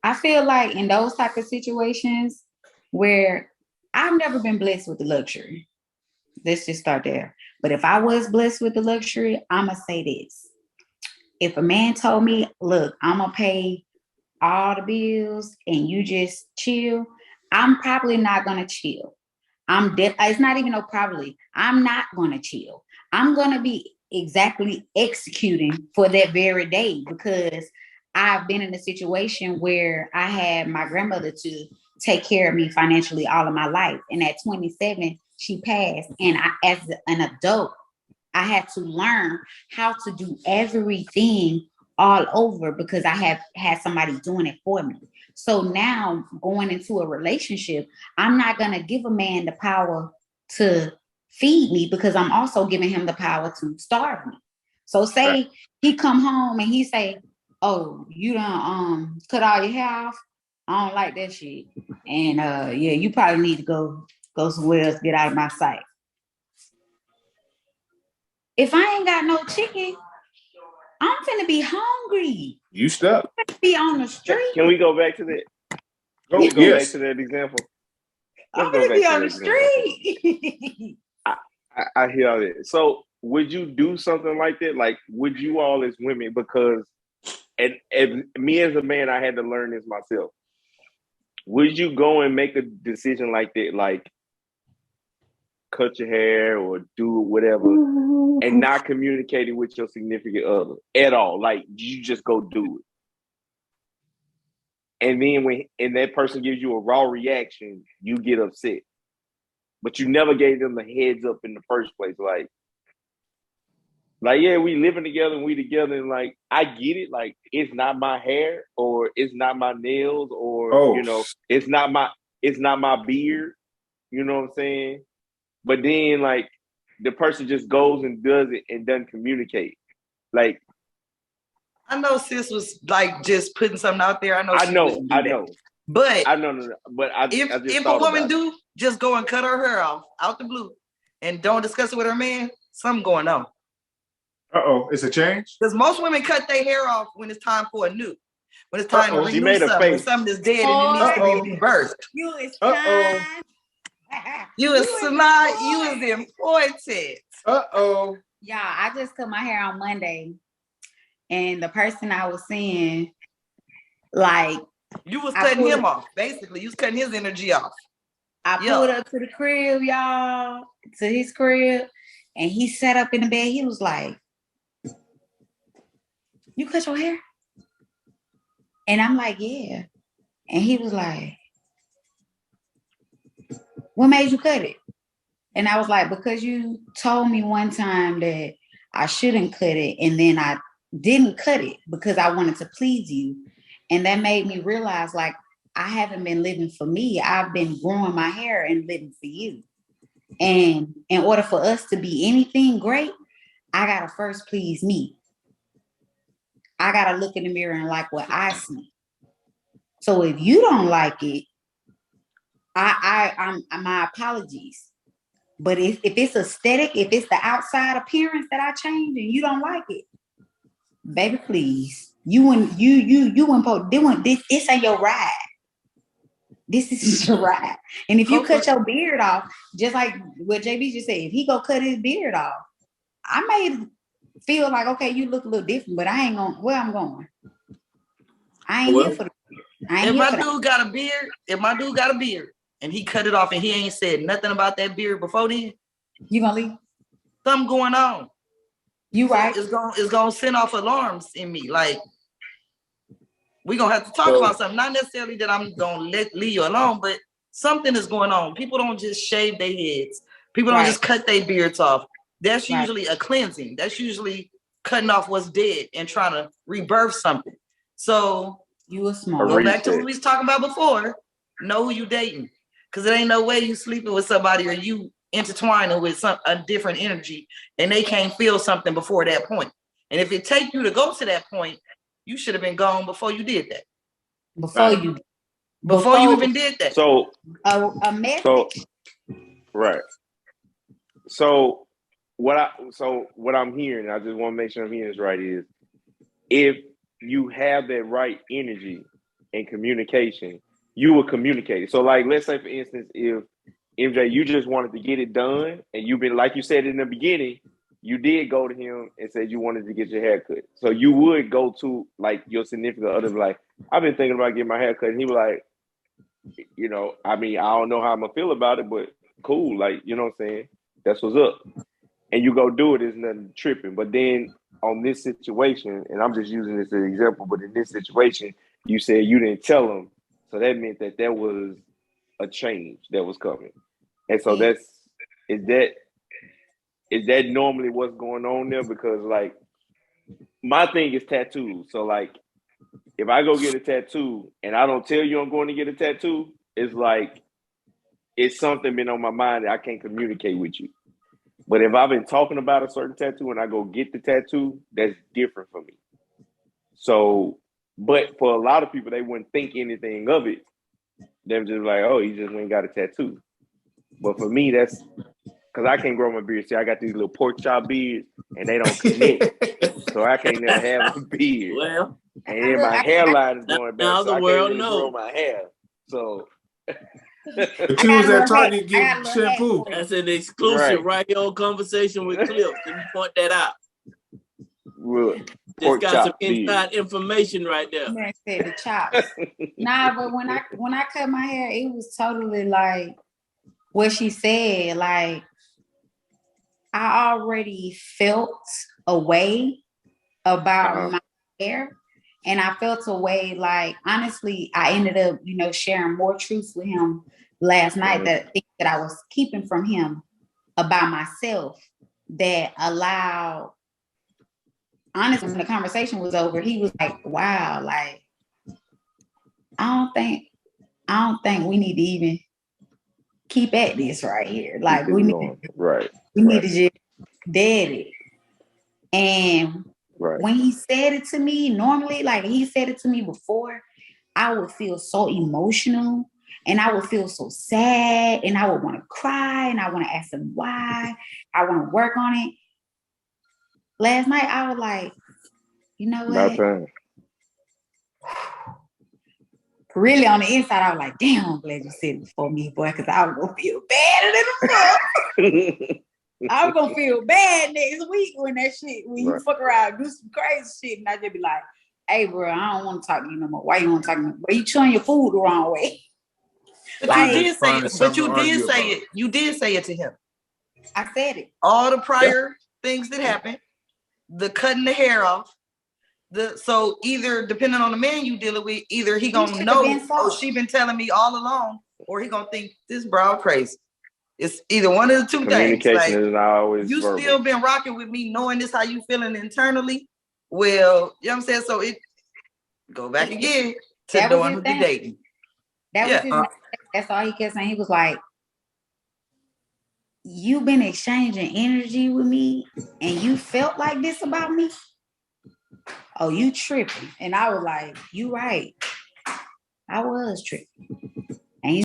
I feel like in those type of situations where I've never been blessed with the luxury. Let's just start there. But if I was blessed with the luxury, I'ma say this. If a man told me, look, I'm gonna pay all the bills and you just chill, I'm probably not gonna chill. It's not even no probably. I'm not gonna chill. I'm gonna be exactly executing for that very day because I've been in a situation where I had my grandmother to take care of me financially all of my life. And at 27, she passed. And as an adult, I had to learn how to do everything all over because I have had somebody doing it for me. So now going into a relationship, I'm not going to give a man the power to feed me because I'm also giving him the power to starve me. So say he come home and he say, oh, you don't cut all your hair off. I don't like that shit. And yeah, you probably need to go somewhere else, get out of my sight. If I ain't got no chicken, I'm finna be hungry. You stuck. I'm finna be on the street. Can we go back to that? Can we go back to that example? I'm gonna be on the street. I hear all that. So would you do something like that? Like, would you all as women, because and me as a man, I had to learn this myself. Would you go and make a decision like that, like cut your hair or do whatever, and not communicate it with your significant other at all? Like, you just go do it. And then when that person gives you a raw reaction, you get upset. But you never gave them the heads up in the first place. Like, yeah, we living together and we together, and like, I get it. Like, it's not my hair, or it's not my nails, or you know, it's not my beard. You know what I'm saying? But then, like, the person just goes and does it and doesn't communicate. Like, I know sis was like just putting something out there. I know. But I know. But if a woman do just go and cut her hair off out the blue and don't discuss it with her man, something going on. It's a change? Because most women cut their hair off when it's time for a new. When it's time to renew something, when something is dead and it needs to be rebirthed. You is kind. You is smart. You is important. Y'all, I just cut my hair on Monday. And the person I was seeing, like, you was cutting him off. Basically, you was cutting his energy off. I pulled up to the crib, y'all, to his crib, and he sat up in the bed. He was like, you cut your hair? And I'm like, yeah. And he was like, what made you cut it? And I was like, because you told me one time that I shouldn't cut it, and then I didn't cut it because I wanted to please you. And that made me realize, like, I haven't been living for me. I've been growing my hair and living for you. And in order for us to be anything great, I gotta first please me. I gotta look in the mirror and like what I see. So if you don't like it, I'm my apologies. But if it's aesthetic, if it's the outside appearance that I change and you don't like it, baby, please. You wouldn't this ain't your ride. This is your ride. And if you cut your beard off, just like what JB just said, if he go cut his beard off, I may feel like, okay, you look a little different, but I ain't going where I'm going. I ain't here for the beard. If my dude got a beard and he cut it off and he ain't said nothing about that beard before then, you gonna leave? Something going on. You right. It's gonna send off alarms in me. Like, we're gonna have to talk about something. Not necessarily that I'm gonna leave you alone, but something is going on. People don't just shave their heads. People don't just cut their beards off. That's usually a cleansing. That's usually cutting off what's dead and trying to rebirth something. So you were smart. Go back to what we was talking about before. Know who you dating. Because it ain't no way you sleeping with somebody or you intertwining with a different energy and they can't feel something before that point. And if it take you to go to that point, you should have been gone before you did that. Before you even did that. So a message. So what I'm hearing, I just want to make sure I'm hearing this right, is if you have that right energy, and communication, you would communicate it. So, like, let's say, for instance, if MJ, you just wanted to get it done, and you've been, like you said in the beginning, you did go to him and said you wanted to get your hair cut. So you would go to like your significant other, like, I've been thinking about getting my hair cut, and he was like, you know, I mean, I don't know how I'm gonna feel about it, but cool, like, you know what I'm saying? That's what's up. And you go do it, there's nothing tripping. But then on this situation, and I'm just using this as an example, but in this situation, you said you didn't tell him, so that meant that there was a change that was coming. And so is that normally what's going on there? Because like my thing is tattoos. So like if I go get a tattoo and I don't tell you I'm going to get a tattoo, it's like it's something been on my mind that I can't communicate with you. But if I've been talking about a certain tattoo and I go get the tattoo, that's different for me. So, but for a lot of people, they wouldn't think anything of it. They're just like, oh, he just went and got a tattoo. But for me, that's because I can't grow my beard. See, I got these little pork chop beards and they don't connect. So I can't never have a beard. Well, and then my hairline is going back. now So the I world can't really grow knows. my hair. So But you was at Target getting shampoo. That's an exclusive right here on Conversation with Clips. Let me point that out. Look, Just got some inside information right there. Man said the chops. Nah, but when I cut my hair, it was totally like what she said. Like I already felt a way about my hair, and I felt a way. Like honestly, I ended up, sharing more truths with him last night that I was keeping from him about myself that allowed. Honestly, when the conversation was over, he was like, wow, like, I don't think we need to even keep at this right here. Like we need to just dead it. And when he said it to me, normally, like he said it to me before, I would feel so emotional and I would feel so sad and I would want to cry and I want to ask him why. I want to work on it. Last night, I was like, you know what? Really on the inside, I was like, damn, I'm glad you said it before me, boy, because I was going to feel bad in the front. I was going to feel bad next week when you fuck around and do some crazy shit. And I just be like, hey, bro, I don't want to talk to you no more. Why you want to talk to me? But you chewing your food the wrong way. But like, you did say it. But you did say it. You did say it to him. I said it. All the prior things that happened. The cutting the hair off. So either depending on the man you dealing with, either he gonna know, oh, she been telling me all along, or he gonna think this broad crazy. It's either one of the two things. Like, is not always you verbal. Still been rocking with me, knowing this how you feeling internally. Well, you know what I'm saying? So it go back again to doing the dating. That was that's all he kept saying. He was like, you've been exchanging energy with me and you felt like this about me? Oh, you tripping. And I was like, you right. I was tripping.